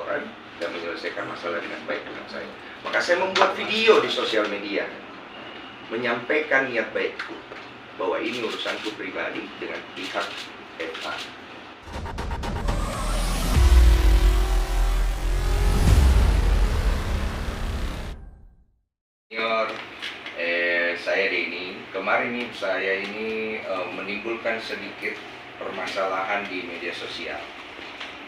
laporan dan menyelesaikan masalah dengan baik dengan saya. Maka saya membuat video di sosial media menyampaikan niat baikku bahwa ini urusanku pribadi dengan pihak FA. Saya Denny. Kemarin nih saya ini menimbulkan sedikit permasalahan di media sosial.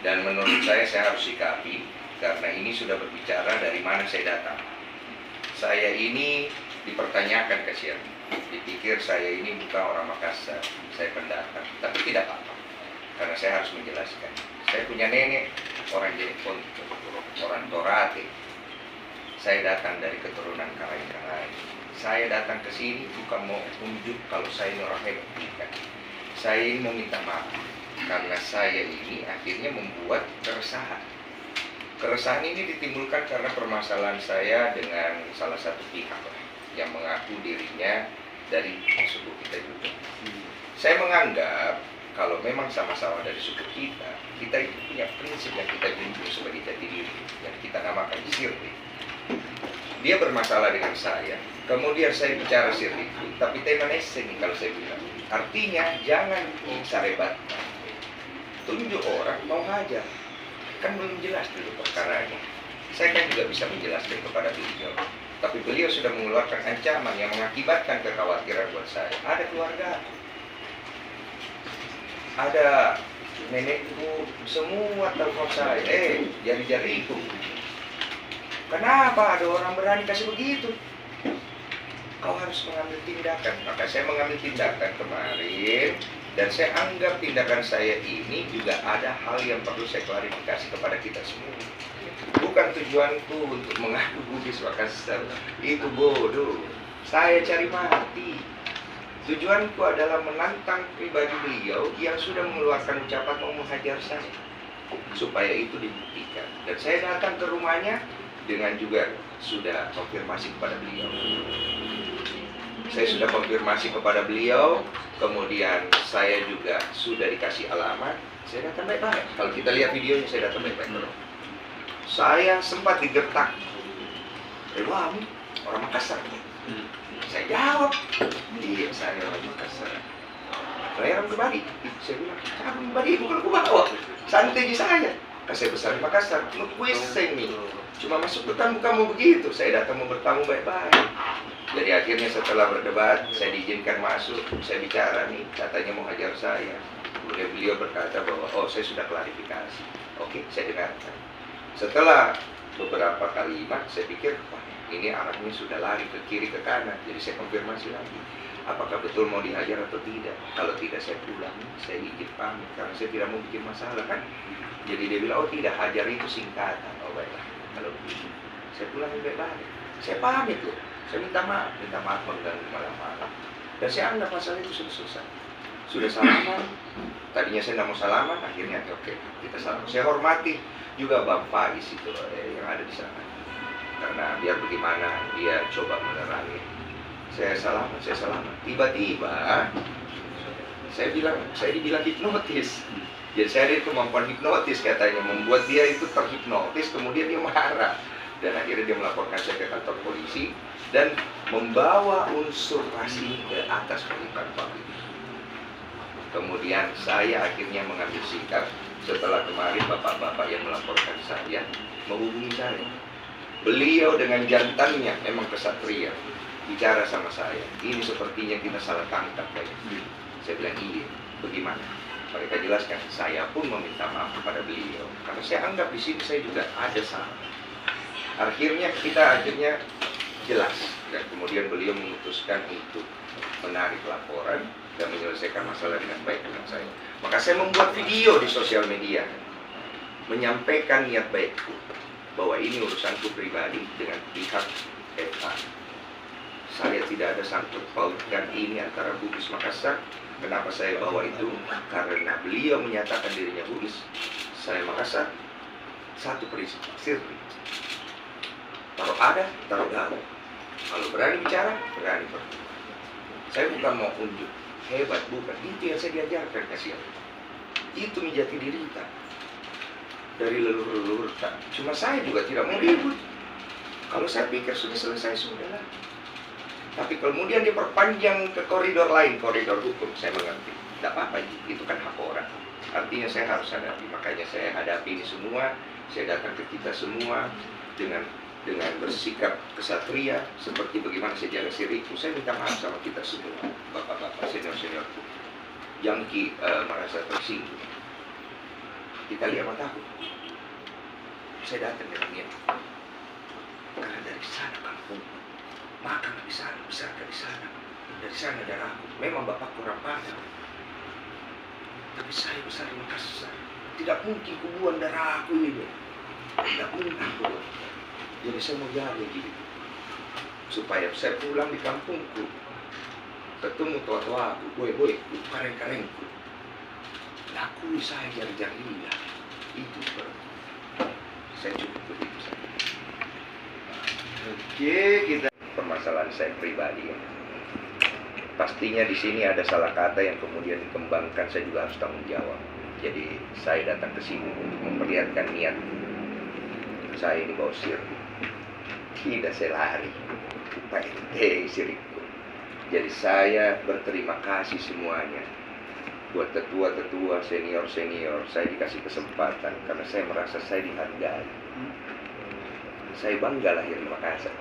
Dan menurut saya harus sikapi karena ini sudah berbicara dari mana saya datang. Saya ini dipertanyakan kasihan. Dipikir saya ini bukan orang Makassar, saya pendatang. Tapi tidak apa-apa, karena saya harus menjelaskan. Saya punya nenek orang Jeneponto, orang Torate. Saya datang dari keturunan Karai-Karai. Saya datang ke sini bukan mau unjuk kalau saya ini orang hebat, bukan. Saya ini mau minta maaf karena saya ini akhirnya membuat keresahan. Keresahan ini ditimbulkan karena permasalahan saya dengan salah satu pihak yang mengaku dirinya dari suku kita juga. Saya menganggap kalau memang sama-sama dari suku kita, kita itu punya prinsip yang kita junjung sebagai jati diri yang kita namakan sirri. Dia bermasalah dengan saya, kemudian saya bicara sirri itu, tapi temanese nih kalau saya bilang. Artinya jangan sarebatkan. Tunjuk orang mau hajar. Kan belum jelas dulu perkaranya. Saya kan juga bisa menjelaskan kepada beliau. Tapi beliau sudah mengeluarkan ancaman yang mengakibatkan kekhawatiran buat saya. Ada keluarga, ada nenekku, semua telepon saya. Jari-jariku. Kenapa ada orang berani kasih begitu? Kau harus mengambil tindakan. Maka saya mengambil tindakan kemarin. Dan saya anggap tindakan saya ini juga ada hal yang perlu saya klarifikasi kepada kita semua. Bukan tujuanku untuk mengadu Bugis Makassar. Itu bodoh. Saya cari mati. Tujuanku adalah menantang pribadi beliau yang sudah mengeluarkan ucapan mau menghajar saya. Supaya itu dibuktikan. Dan saya datang ke rumahnya dengan juga sudah konfirmasi kepada beliau. Saya sudah konfirmasi kepada beliau, kemudian saya juga sudah dikasih alamat. Saya datang baik-baik. Kalau kita lihat videonya, saya datang baik-baik. Saya sempat digertak. Wah, orang Makassar. Saya jawab, iya saya orang Makassar. Saya orang pribadi. Saya bilang, saya orang pribadi, bukan aku bawa. Santai di saya. Saya besar di Makassar, ngepuiseng nih. Cuma masuk bertamu kamu begitu. Saya datang mau bertamu baik-baik. Jadi akhirnya setelah berdebat, saya diizinkan masuk. Saya bicara nih, katanya mau hajar saya. Kemudian beliau berkata bahwa, saya sudah klarifikasi. Oke, saya dengarkan. Setelah beberapa kalimat, saya pikir, wah ini arahnya sudah lari ke kiri ke kanan. Jadi saya konfirmasi lagi. Apakah betul mau dihajar atau tidak? Kalau tidak, saya pulang. Saya izin pamit, karena saya tidak mau bikin masalah kan. Jadi dia bilang, tidak, hajar itu singkatan. Oh baiklah, kalau begitu. Saya pulang baik-baik. Saya pamit loh. Saya minta maaf mengganggu malam-malam. Dan saya anggap masalah itu sudah selesai. Sudah salaman. Tadinya saya tidak mau salaman, akhirnya oke, kita salaman. Saya hormati juga Bang Faiz itu yang ada di sana. Karena biar bagaimana dia coba menerangi. Saya salaman. Tiba-tiba saya dibilang hipnotis. Jadi saya ada kemampuan hipnotis katanya, membuat dia itu terhipnotis, kemudian dia marah. Dan akhirnya dia melaporkan saya ke kantor polisi dan membawa unsur rasi ke atas perintah publik. Kemudian saya akhirnya mengambil sikap setelah kemarin bapak-bapak yang melaporkan saya menghubungi saya. Beliau dengan jantannya memang kesatria bicara sama saya. Ini sepertinya kita salah tangkap banyak. Saya bilang iya. Bagaimana? Mereka jelaskan. Saya pun meminta maaf kepada beliau karena saya anggap di sini saya juga ada salah. Akhirnya kita jelas dan kemudian beliau memutuskan untuk menarik laporan dan menyelesaikan masalah dengan baik dengan saya. Maka saya membuat video di sosial media menyampaikan niat baikku bahwa ini urusanku pribadi dengan pihak FA. Saya tidak ada sangkut pautkan ini antara Bugis Makassar. Kenapa saya bawa itu? Karena beliau menyatakan dirinya Bugis, saya Makassar. Satu prinsip, sirri. Kalau ada, taruh gaul. Kalau berani bicara, berani berbuat. Saya bukan mau unjuk hebat, bukan. Itu yang saya diajarkan kasihan. Itu menjadi diri kita. dari leluhur-leluhur. Cuma saya juga tidak mau ribut. Kalau saya pikir sudah selesai, sudahlah. Tapi kemudian diperpanjang ke koridor lain, koridor hukum, saya mengerti. Tidak apa-apa, itu kan hak orang. Artinya saya harus hadapi, makanya saya hadapi ini semua. Saya datang ke kita semua dengan bersikap kesatria, seperti bagaimana saya jaga siriku. Saya minta maaf sama kita semua, bapak-bapak, senior-seniorku. Yang merasa tersinggung. Kita lihat mataku. Saya datang dengan niat. Karena dari sana kampung, maka nggak bisa dari sana. Dari sana darahku. Memang bapak kurang pandang. Tapi saya besar di Makassar. Tidak mungkin kubuang darah aku ini. Tidak mungkin. Jadi saya mau jaga gitu. Supaya saya pulang di kampungku. Ketemu tua-tua aku. Boy, kareng-karengku. Lakui saya jari-jari lidah. Itu seperti. Saya cukup begitu saja. Oke, kita permasalahan saya pribadi ya. Pastinya di sini ada salah kata yang kemudian dikembangkan, saya juga harus tanggung jawab. Jadi saya datang ke sini untuk memperlihatkan niat saya ini bawa sir. Tidak saya lari. Pak ente siriku. Jadi saya berterima kasih semuanya. Buat tetua-tetua, senior-senior, saya dikasih kesempatan karena saya merasa saya dihargai. Saya bangga lahir di Makassar.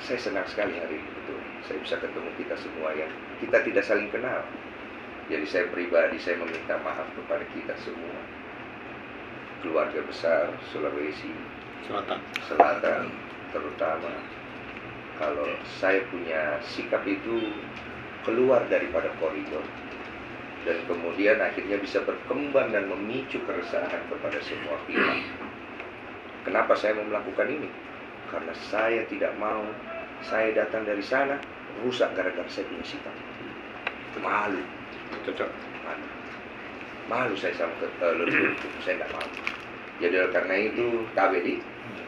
Saya senang sekali hari ini, betul. Saya bisa ketemu kita semua yang kita tidak saling kenal. Jadi saya pribadi, saya meminta maaf kepada kita semua. Keluarga besar Sulawesi Selatan terutama. Kalau saya punya sikap itu keluar daripada koridor. Dan kemudian akhirnya bisa berkembang dan memicu keresahan kepada semua pihak. Kenapa saya mau melakukan ini? Karena saya tidak mau saya datang dari sana rusak gara-gara saya punya sikap. Malu. Cocok. Malu saya sama leluhurku, saya tidak mau. Jadi karena itu KBD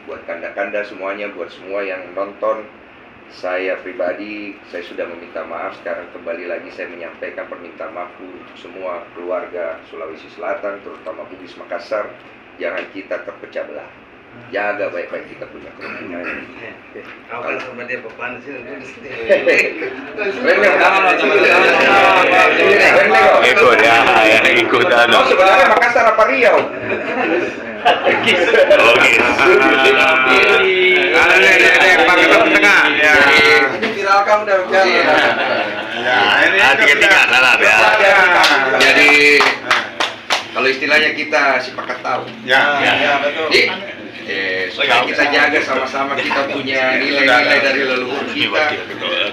buat kanda-kanda semuanya, buat semua yang nonton. Saya pribadi, saya sudah meminta maaf. Sekarang kembali lagi saya menyampaikan permintaan maafku untuk semua keluarga Sulawesi Selatan, terutama Bugis Makassar. Jangan kita terpecah belah. Jaga baik-baik kita punya kerukunan. Kalau sama dia pepan sih. Ikut ya, ikut Oh, sebenarnya Makassar apa Riau? Oh gitu. Tengah. Ini viral kamu udah bicara. Tiga salah ya. Jadi kalau istilahnya kita sepakat tahu. Ya, betul. Supaya kita jaga sama-sama, kita punya nilai-nilai dari leluhur kita.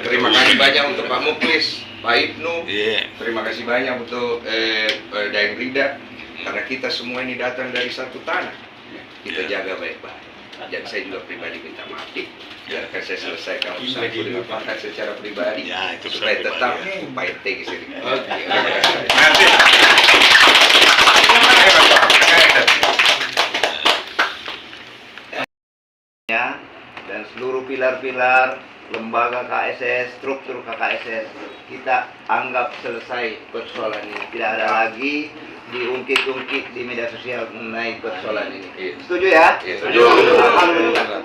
Terima kasih banyak untuk Pak Muklis, Pak Ibnu. Terima kasih banyak untuk Daeng Rida. Karena kita semua ini datang dari satu tanah. Kita jaga baik-baik. Dan saya juga pribadi minta maaf. Biarkan saya selesaikan urusanku dengan Pak secara pribadi. Supaya tetap upaya TG sini. Nanti. Dan seluruh pilar-pilar lembaga KSS, struktur KKSS kita anggap selesai persoalan ini. Tidak ada lagi diungkit-ungkit di media sosial mengenai persoalan ini. Setuju ya? Setuju. Alhamdulillah.